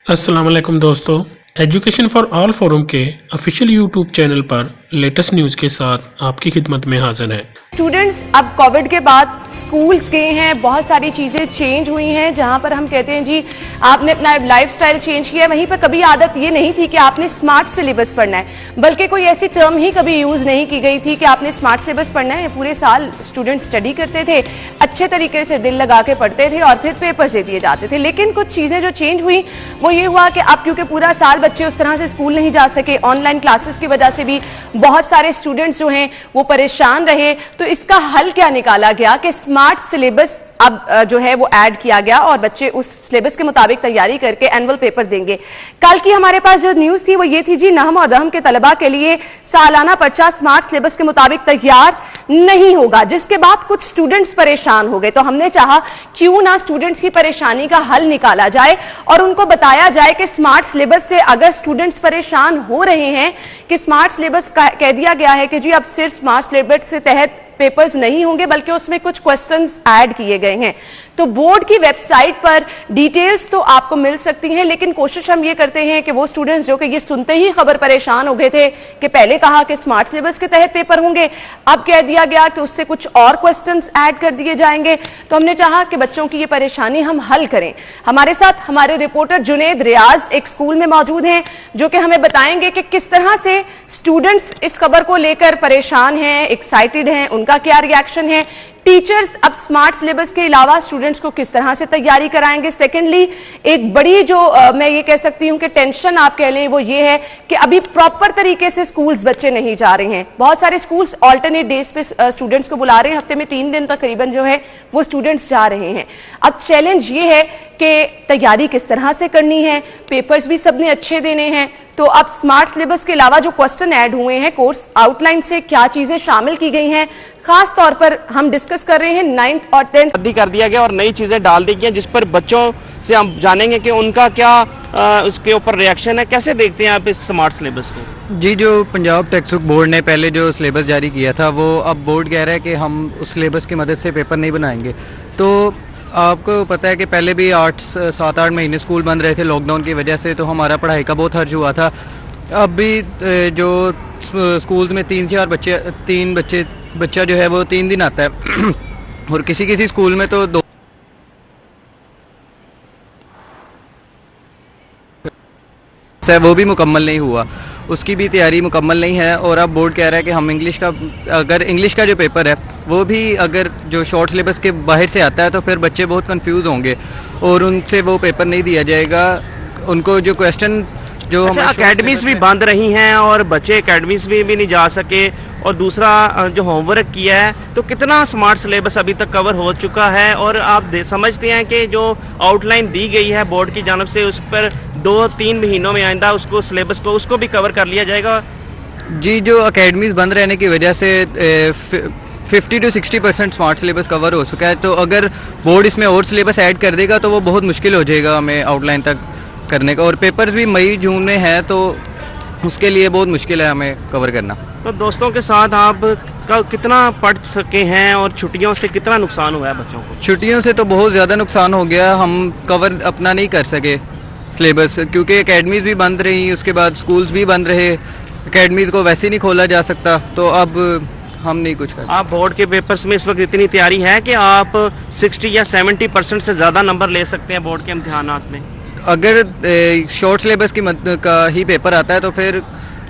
अस्सलाम वालेकुम दोस्तों, एजुकेशन फॉर ऑल फोरम के ऑफिशियल यूट्यूब चैनल पर लेटेस्ट न्यूज़ के साथ आपकी खिदमत में हाजिर है। स्टूडेंट्स अब कोविड के बाद स्कूल्स गए हैं, बहुत सारी चीज़ें चेंज हुई हैं। जहां पर हम कहते हैं जी आपने अपना लाइफस्टाइल चेंज किया, वहीं पर कभी आदत ये नहीं थी कि आपने स्मार्ट सिलेबस पढ़ना है, बल्कि कोई ऐसी टर्म ही कभी यूज़ नहीं की गई थी कि आपने स्मार्ट सिलेबस पढ़ना है। पूरे साल स्टूडेंट स्टडी करते थे, अच्छे तरीके से दिल लगा के पढ़ते थे और फिर पेपर्स दे दिए जाते थे। लेकिन कुछ चीज़ें जो चेंज हुई वो ये हुआ कि अब क्योंकि पूरा साल बच्चे उस तरह से स्कूल नहीं जा सके, ऑनलाइन क्लासेस की वजह से भी बहुत सारे स्टूडेंट्स जो हैं वो परेशान रहे। तो इसका हल क्या निकाला गया कि स्मार्ट सिलेबस अब जो है वो ऐड किया गया और बच्चे उस सिलेबस के मुताबिक तैयारी करके एनुअल पेपर देंगे। कल की हमारे पास जो न्यूज़ थी वो ये थी जी, नहम और दहम के तलबा के लिए सालाना पर्चा स्मार्ट सिलेबस के मुताबिक तैयार नहीं होगा, जिसके बाद कुछ स्टूडेंट्स परेशान हो गए। तो हमने चाहा क्यों ना स्टूडेंट्स की परेशानी का हल निकाला जाए और उनको बताया जाए कि स्मार्ट सिलेबस से अगर स्टूडेंट्स परेशान हो रहे हैं कि स्मार्ट सिलेबस कह दिया गया है कि जी अब सिर्फ स्मार्ट सिलेबस के तहत पेपर्स नहीं होंगे बल्कि उसमें कुछ क्वेश्चंस ऐड किए गए हैं। तो बोर्ड की वेबसाइट पर डिटेल्स तो आपको मिल सकती हैं, लेकिन कोशिश हम ये करते हैं कि वो स्टूडेंट्स जो कि ये सुनते ही खबर परेशान हो गए थे कि पहले कहा कि स्मार्ट सिलेबस के तहत पेपर होंगे, अब कह दिया गया कि उससे कुछ और क्वेश्चंस ऐड कर दिए जाएंगे। तो हमने चाहा कि बच्चों की ये परेशानी हम हल करें। हमारे साथ हमारे रिपोर्टर जुनेद रियाज एक स्कूल में मौजूद हैं जो कि हमें बताएंगे कि किस तरह से स्टूडेंट्स इस खबर को लेकर परेशान हैं, एक्साइटेड हैं, उनका क्या रिएक्शन है, टीचर्स अब स्मार्ट सिलेबस के अलावा स्टूडेंट्स को किस तरह से तैयारी कराएंगे। सेकेंडली एक बड़ी जो मैं ये कह सकती हूँ कि टेंशन आप कह लें वो ये है कि अभी प्रॉपर तरीके से स्कूल्स बच्चे नहीं जा रहे हैं। बहुत सारे स्कूल्स ऑल्टरनेट डेज पे स्टूडेंट्स को बुला रहे हैं, हफ्ते में 3 दिन तकरीबन जो है वो स्टूडेंट्स जा रहे हैं। अब चैलेंज ये है कि तैयारी किस तरह से करनी है, पेपर्स भी सबने अच्छे देने हैं। तो अब स्मार्ट सिलेबस के अलावा जो क्वेश्चन ऐड हुए हैं, कोर्स आउटलाइन से क्या चीजें शामिल की गई हैं, खास तौर पर हम डिस्कस कर रहे हैं 9th और 10th कर दिया गया और नई चीजें डाल दी गई, जिस पर बच्चों से हम जानेंगे कि उनका क्या उसके ऊपर रिएक्शन है। कैसे देखते हैं आप इस स्मार्ट सिलेबस को? जी, जो पंजाब टेक्स्ट बुक बोर्ड ने पहले जो सिलेबस जारी किया था वो अब बोर्ड कह रहा है कि हम उस सिलेबस की मदद से पेपर नहीं बनाएंगे। तो आपको पता है कि पहले भी 7-8 महीने स्कूल बंद रहे थे लॉकडाउन की वजह से, तो हमारा पढ़ाई का बहुत खर्च हुआ था। अब भी जो स्कूल्स में 3-4 बच्चा जो है वो 3 दिन आता है और किसी स्कूल में तो 2 वो भी मुकम्मल नहीं हुआ, उसकी भी तैयारी मुकम्मल नहीं है। और अब बोर्ड कह रहा है कि हम इंग्लिश का जो पेपर है वो भी अगर जो शॉर्ट सिलेबस के बाहर से आता है तो फिर बच्चे बहुत कंफ्यूज होंगे और उनसे वो पेपर नहीं दिया जाएगा। उनको जो क्वेश्चन जो एकेडमीज भी बंद रही हैं और बच्चे एकेडमीज में भी नहीं जा सके, और दूसरा जो होमवर्क किया है तो कितना स्मार्ट सिलेबस अभी तक कवर हो चुका है। और आप समझते हैं कि जो आउटलाइन दी गई है बोर्ड की जानब से उस पर 2-3 महीनों में आइंदा उसको सिलेबस को उसको भी कवर कर लिया जाएगा? जी, जो एकेडमीज बंद रहने की वजह से 50-60% स्मार्ट सिलेबस कवर हो चुका है। तो अगर बोर्ड इसमें और सिलेबस ऐड कर देगा तो वो बहुत मुश्किल हो जाएगा हमें आउटलाइन तक करने का, और पेपर्स भी मई-जून में है तो उसके लिए बहुत मुश्किल है हमें कवर करना। तो दोस्तों के साथ आप कितना पढ़ सके हैं और छुट्टियों से कितना नुकसान हुआ है बच्चों को? छुट्टियों से तो बहुत ज़्यादा नुकसान हो गया, हम कवर अपना नहीं कर सके सिलेबस, क्योंकि एकेडमीज़ भी बंद रही, उसके बाद स्कूल्स भी बंद रहे, एकेडमीज़ को वैसे नहीं खोला जा सकता, तो अब हम नहीं कुछ कर। आप बोर्ड के पेपर्स में इस वक्त इतनी तैयारी है कि आप 60 या 70% से ज़्यादा नंबर ले सकते हैं बोर्ड के इम्तिहानात में? अगर शॉर्ट सिलेबस का ही पेपर आता है तो फिर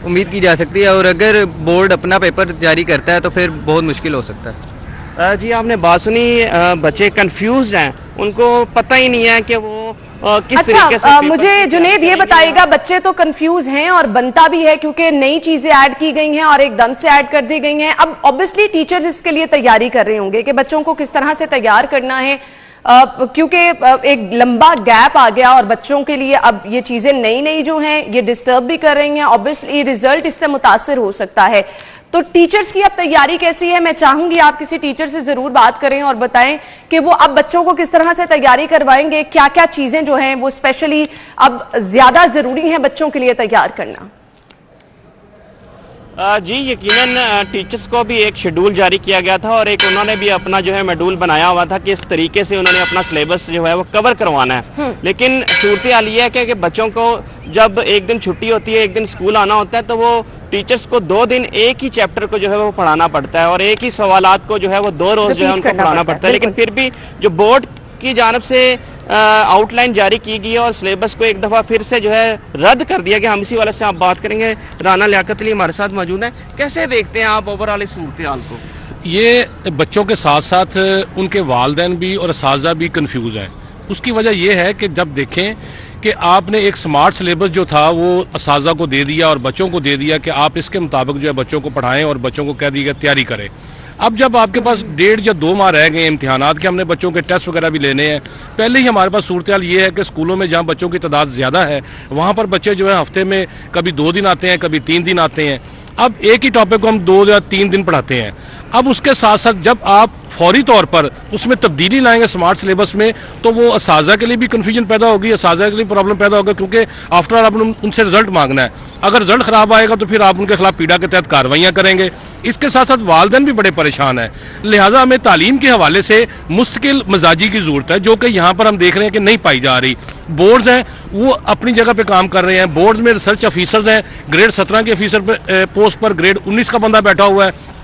उम्मीद की जा सकती है, और अगर बोर्ड अपना पेपर जारी करता है तो फिर बहुत मुश्किल हो सकता है। जी, आपने बात सुनी, बच्चे कंफ्यूज हैं, उनको पता ही नहीं है कि वो किस तरीके से मुझे जुनेद ये बताइएगा, बच्चे तो कंफ्यूज हैं और बनता भी है क्योंकि नई चीजें ऐड की गई हैं और एकदम से ऐड कर दी गई हैं। अब ऑब्वियसली टीचर्स इसके लिए तैयारी कर रहे होंगे कि बच्चों को किस तरह से तैयार करना है, क्योंकि एक लंबा गैप आ गया और बच्चों के लिए अब ये चीजें नई जो हैं ये डिस्टर्ब भी कर रही हैं। ऑब्वियसली रिजल्ट इससे मुतासिर हो सकता है। तो टीचर्स की अब तैयारी कैसी है? मैं चाहूंगी आप किसी टीचर से जरूर बात करें और बताएं कि वो अब बच्चों को किस तरह से तैयारी करवाएंगे, क्या क्या चीजें जो हैं वो स्पेशली अब ज्यादा जरूरी हैं बच्चों के लिए तैयार करना। जी यकीनन टीचर्स को भी एक शेड्यूल जारी किया गया था और एक उन्होंने भी अपना जो है शेड्यूल बनाया हुआ था कि इस तरीके से उन्होंने अपना सिलेबस जो है वो कवर करवाना है। लेकिन सूरत हाल ये है कि बच्चों को जब एक दिन छुट्टी होती है, एक दिन स्कूल आना होता है, तो वो टीचर्स को 2 दिन एक ही चैप्टर को जो है वो पढ़ाना पड़ता है और एक ही सवालात को जो है वो 2 रोज जो है उनको पढ़ाना पड़ता है। लेकिन फिर भी जो बोर्ड की जानिब से आउटलाइन जारी की गई है और सिलेबस को एक दफ़ा फिर से जो है रद्द कर दिया गया। हम इसी वाले से आप बात करेंगे। राना लियाकत अली हमारे साथ मौजूद हैं। कैसे देखते हैं आप ओवरऑल इस सूरत हाल को? ये बच्चों के साथ साथ उनके वालिदैन भी और असातिज़ा भी कंफ्यूज हैं। उसकी वजह यह है कि जब देखें कि आपने एक स्मार्ट सिलेबस जो था वो असातिज़ा को दे दिया और बच्चों को दे दिया कि आप इसके मुताबिक जो है बच्चों को पढ़ाएं और बच्चों को कह दिया तैयारी करें। अब जब आपके पास 1.5 या 2 माह रह गए इम्तिहानात के, हमने बच्चों के टेस्ट वगैरह भी लेने हैं। पहले ही हमारे पास सूरत हाल ये है कि स्कूलों में जहाँ बच्चों की तादाद ज़्यादा है वहाँ पर बच्चे जो है हफ्ते में कभी 2 दिन आते हैं, कभी 3 दिन आते हैं। अब एक ही टॉपिक को हम 2 या 3 दिन पढ़ाते हैं। अब उसके साथ साथ जब आप फौरी तौर पर उसमें तब्दीली लाएंगे स्मार्ट सिलेबस में, तो वो असातिज़ा के लिए भी कन्फ्यूजन पैदा होगी, असातिज़ा के लिए प्रॉब्लम पैदा होगा, क्योंकि आफ्टर ऑल आप उनसे रिजल्ट मांगना है। अगर रिजल्ट ख़राब आएगा तो फिर आप उनके खिलाफ पीड़ा के तहत कार्रवाइयाँ करेंगे। इसके साथ साथ वालिदैन भी बड़े परेशान हैं। लिहाजा हमें तालीम के हवाले से मुस्तकिल मिजाजी की ज़रूरत है, जो कि यहाँ पर हम देख रहे हैं कि नहीं पाई जा रही। बोर्ड्स हैं वो अपनी जगह पे काम कर रहे हैं। बोर्ड्स में रिसर्च ऑफिसर्स हैं, ग्रेड 17 के ऑफिसर पोस्ट पर ग्रेड 19 का बंदा बैठा हुआ है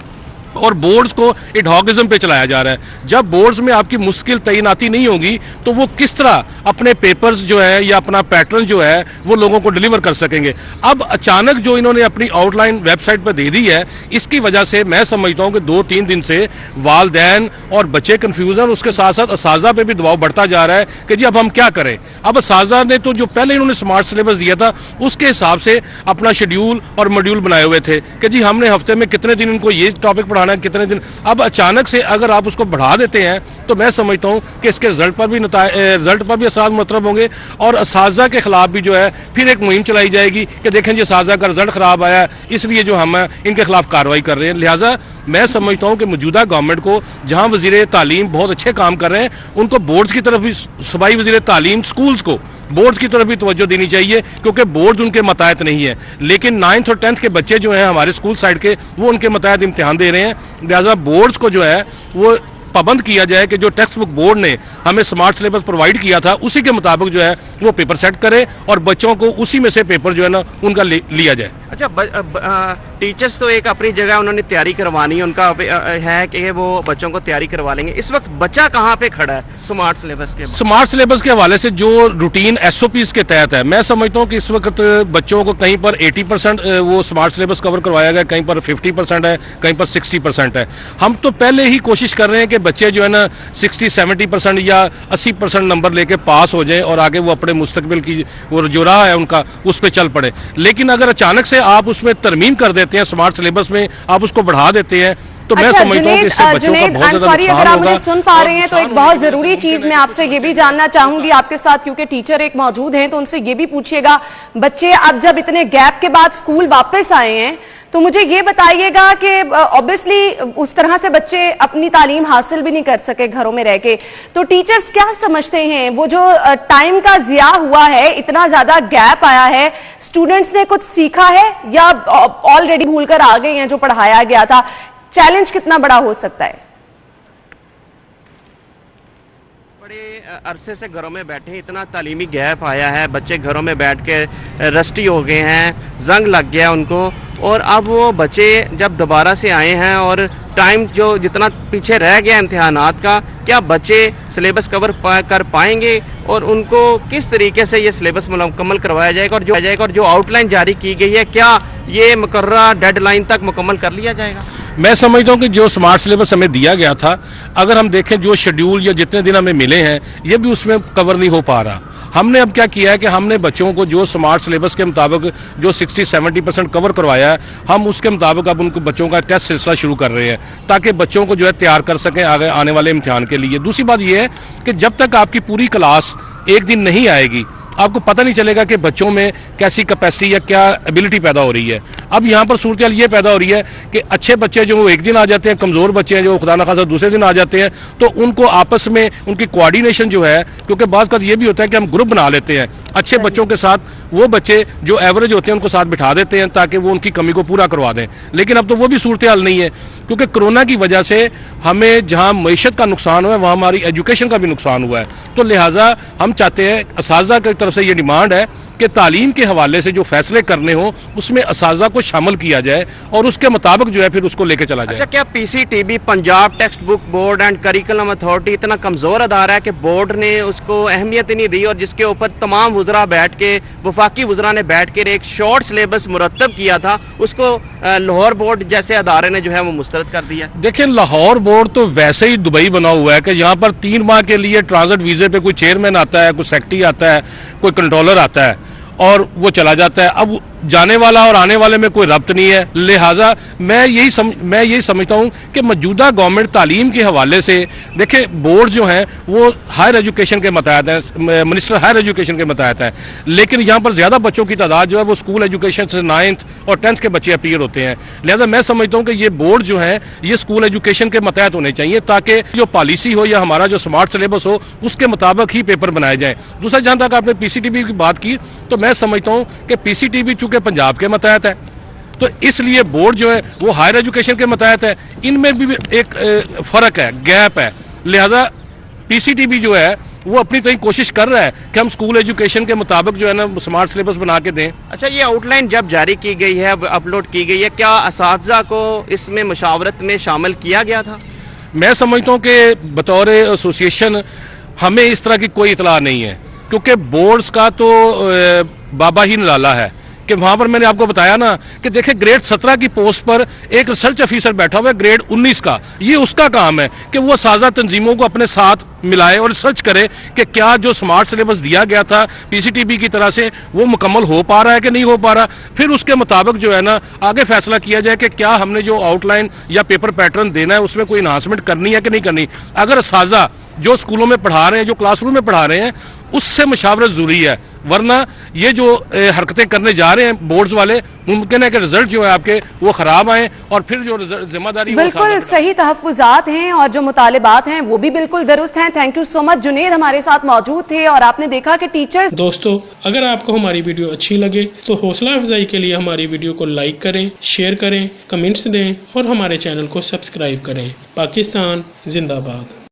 और बोर्ड्स को एडहॉकिज्म पे चलाया जा रहा है। जब बोर्ड्स में आपकी मुश्किल तैनाती नहीं होगी तो वो किस तरह अपने पेपर्स जो है या अपना पैटर्न जो है वो लोगों को डिलीवर कर सकेंगे। अब अचानक जो इन्होंने अपनी आउटलाइन वेबसाइट पर दे दी है, इसकी वजह से मैं समझता हूँ कि 2-3 दिन से वालिदैन और बच्चे कन्फ्यूज हैं। उसके साथ साथ असातिज़ा पे भी दबाव बढ़ता जा रहा है कि जी अब हम क्या करें। अब असातिज़ा ने तो जो पहले इन्होंने स्मार्ट सिलेबस दिया था उसके हिसाब से अपना शेड्यूल और मॉड्यूल बनाए हुए थे कि जी हमने हफ्ते में कितने दिन इनको ये टॉपिक पढ़ाना, कितने दिन। अब अचानक से अगर आप उसको बढ़ा देते हैं तो मैं समझता हूं कि इसके रिजल्ट पर भी असर मतलब होंगे और असातिज़ा के खिलाफ भी जो है फिर एक मुहिम चलाई जाएगी कि देखें जी असातिज़ा का रिजल्ट खराब आया, इसलिए जो हम इनके खिलाफ कार्रवाई कर रहे हैं। लिहाजा मैं समझता हूं कि मौजूदा गवर्नमेंट को, जहां वज़ीर तालीम बहुत अच्छे काम कर रहे हैं, उनको बोर्ड्स की तरफ भी, सूबाई वज़ीर तालीम स्कूल्स को बोर्ड्स की तरफ भी तवज्जो देनी चाहिए, क्योंकि बोर्ड उनके मतहत नहीं है। लेकिन 9th और 10th के बच्चे जो हैं हमारे स्कूल साइड के, वो उनके मतहत इम्तिहान दे रहे हैं। लिहाजा बोर्ड्स को जो है वो पाबंद किया जाए कि जो टेक्स्ट बुक बोर्ड ने हमें स्मार्ट सिलेबस प्रोवाइड किया था उसी के मुताबिक जो है वो पेपर सेट करे और बच्चों को उसी में से पेपर जो है ना उनका लिया जाए। अच्छा, टीचर्स तो एक अपनी जगह उन्होंने तैयारी करवानी है, उनका है कि वो बच्चों को तैयारी करवा लेंगे। इस वक्त बच्चा कहाँ पे खड़ा है स्मार्ट सिलेबस के? स्मार्ट सिलेबस के हवाले से जो रूटीन SOPs के तहत है, मैं समझता हूँ कि इस वक्त बच्चों को कहीं पर 80% वो स्मार्ट सिलेबस कवर करवाया गया, कहीं पर 50% है, कहीं पर 60% है। हम तो पहले ही कोशिश कर रहे हैं कि बच्चे जो है ना 60-70% या 80% नंबर लेके पास हो जाए और आगे वो अपने मुस्तकबिल की वो जो राह है उनका उस पर चल पड़े। लेकिन अगर अचानक से आप उसमें तरमीम कर देते हैं, स्मार्ट सिलेबस में आप उसको बढ़ा देते हैं, तो मैं समझता हूं कि इससे बच्चों का बहुत ज्यादा नुकसान अगर आप होगा। मुझे सुन पा रहे हैं तो एक बहुत जरूरी चीज मैं आपसे ये भी जानना चाहूंगी आपके साथ, क्योंकि टीचर एक मौजूद हैं, तो उनसे ये भी पूछिएगा, बच्चे अब जब इतने गैप के बाद स्कूल वापस आए हैं तो मुझे ये बताइएगा कि ऑब्वियसली उस तरह से बच्चे अपनी तालीम हासिल भी नहीं कर सके घरों में रह के, तो टीचर्स क्या समझते हैं वो जो टाइम का जिया हुआ है, इतना ज्यादा गैप आया है, स्टूडेंट्स ने कुछ सीखा है या ऑलरेडी भूल कर आ गए हैं जो पढ़ाया गया था? चैलेंज कितना बड़ा हो सकता है? बड़े अरसे से घरों में बैठे, इतना तालीमी गैप आया है, बच्चे घरों में बैठ के रस्टी हो गए हैं, जंग लग गया उनको, और अब वो बच्चे जब दोबारा से आए हैं और टाइम जो जितना पीछे रह गया इम्तिहानात का, क्या बच्चे सिलेबस कवर कर पाएंगे और उनको किस तरीके से ये सिलेबस मुकम्मल करवाया जाएगा और जो आउटलाइन जारी की गई है क्या ये मुकर्रर डेडलाइन तक मुकम्मल कर लिया जाएगा? मैं समझता हूं कि जो स्मार्ट सिलेबस हमें दिया गया था, अगर हम देखें जो शेड्यूल या जितने दिन हमें मिले हैं ये भी उसमें कवर नहीं हो पा रहा। हमने अब क्या किया है कि हमने बच्चों को जो स्मार्ट सिलेबस के मुताबिक जो 60-70% कवर करवाया है, हम उसके मुताबिक अब उनको बच्चों का टेस्ट सिलसिला शुरू कर रहे हैं ताकि बच्चों को जो है तैयार कर सकें आगे आने वाले इम्तिहान के लिए। दूसरी बात यह है कि जब तक आपकी पूरी क्लास एक दिन नहीं आएगी आपको पता नहीं चलेगा कि बच्चों में कैसी कैपेसिटी या क्या एबिलिटी पैदा हो रही है। अब यहाँ पर सूरत हाल ये पैदा हो रही है कि अच्छे बच्चे जो वो एक दिन आ जाते हैं, कमज़ोर बच्चे हैं जो खुदा न खासा दूसरे दिन आ जाते हैं, तो उनको आपस में उनकी कोऑर्डिनेशन जो है, क्योंकि बात का ये भी होता है कि हम ग्रुप बना लेते हैं, अच्छे बच्चों के साथ वो बच्चे जो एवरेज होते हैं उनको साथ बिठा देते हैं ताकि वो उनकी कमी को पूरा करवा दें। लेकिन अब तो वो भी सूरत हाल नहीं है, क्योंकि कोरोना की वजह से हमें जहां मईशत का नुकसान हुआ है वहां हमारी एजुकेशन का भी नुकसान हुआ है। तो लिहाजा हम चाहते हैं, असातिज़ा की तरफ से ये डिमांड है कि तालीम के हवाले से जो फैसले करने हो उसमें असातिज़ा को शामिल किया जाए और उसके मुताबिक जो है फिर उसको लेके चला जाए। अच्छा, क्या PCTB Punjab text book board and curriculum authority इतना कमजोर अदारा है कि बोर्ड ने उसको अहमियत ही नहीं दी और जिसके ऊपर तमाम वुज़रा बैठ के, वफाकी वुज़रा ने बैठ कर एक शॉर्ट सिलेबस मुरतब किया था, उसको लाहौर बोर्ड जैसे अदारे ने जो है वो मुस्तरद कर दिया? देखिए, लाहौर बोर्ड तो वैसे ही दुबई बना हुआ है कि यहाँ पर 3 माह के लिए ट्रांजिट वीजे पे कोई चेयरमैन आता है, कोई सेक्रेटरी आता है, कोई कंट्रोलर आता है और वो चला जाता है। अब जाने वाला और आने वाले में कोई रब्त नहीं है। लिहाजा मैं यही समझता हूँ कि मौजूदा गवर्नमेंट तालीम के हवाले से, देखिए बोर्ड जो है वो हायर एजुकेशन के मतहत है, मिनिस्टर हायर एजुकेशन के मतहत है, लेकिन यहाँ पर ज़्यादा बच्चों की तादाद जो है वो स्कूल एजुकेशन से 9th और 10th के बच्चे अपीयर होते हैं। लिहाजा मैं समझता हूँ कि ये बोर्ड जो है ये स्कूल एजुकेशन के मतहत होने चाहिए ताकि जो पॉलिसी हो या हमारा जो स्मार्ट सिलेबस हो उसके मुताबिक ही पेपर बनाए जाएँ। दूसरा, जहाँ तक आपने पीसीटीबी की बात की तो मैं समझता हूँ कि पीसीटीबी चूँकि पंजाब के मतहत है तो इसलिए बोर्ड जो है वो हायर एजुकेशन के मतहत है, इनमें भी एक फर्क है, गैप है। लिहाजा पीसीटीबी जो है वो अपनी तरह कोशिश कर रहा है कि हम स्कूल एजुकेशन के मुताबिक जो है ना स्मार्ट सिलेबस बना के दें। अच्छा, ये आउटलाइन जब जारी की गई है, अपलोड की गई है, क्या असातिज़ा को इसमें मुशावरत में शामिल किया गया था? मैं समझता हूँ कि बतौर एसोसिएशन हमें इस तरह की कोई इतला नहीं है, क्योंकि बोर्ड्स का तो बाबा ही निराला है कि वहां पर मैंने आपको बताया ना कि देखिए ग्रेड 17 की पोस्ट पर एक रिसर्च ऑफिसर बैठा हुआ है ग्रेड 19 का, ये उसका काम है कि वो साझा तंजीमों को अपने साथ मिलाए और रिसर्च करे कि क्या जो स्मार्ट सिलेबस दिया गया था पीसीटीबी की तरह से वो मुकम्मल हो पा रहा है कि नहीं हो पा रहा। फिर उसके मुताबिक जो है ना आगे फैसला किया जाए कि क्या हमने जो आउटलाइन या पेपर पैटर्न देना है उसमें कोई इन्हांसमेंट करनी है कि नहीं करनी। अगर साझा जो स्कूलों में पढ़ा रहे हैं, जो क्लासरूम में पढ़ा रहे हैं, उससे मशावरत जरूरी है, वरना ये जो हरकतें करने जा रहे हैं बोर्ड्स वाले, मुमकिन है कि रिजल्ट जो है आपके वो खराब आए और फिर जो जिम्मेदारी बिल्कुल सही तहफ्फुज़ात हैं और जो मुतालिबात हैं वो भी बिल्कुल दुरुस्त हैं। Thank you so much, Junaid हमारे साथ मौजूद थे और आपने देखा कि टीचर्स। दोस्तों, अगर आपको हमारी वीडियो अच्छी लगे तो हौसला अफजाई के लिए हमारी वीडियो को लाइक करें, शेयर करें, कमेंट्स दें और हमारे चैनल को सब्सक्राइब करें। पाकिस्तान जिंदाबाद।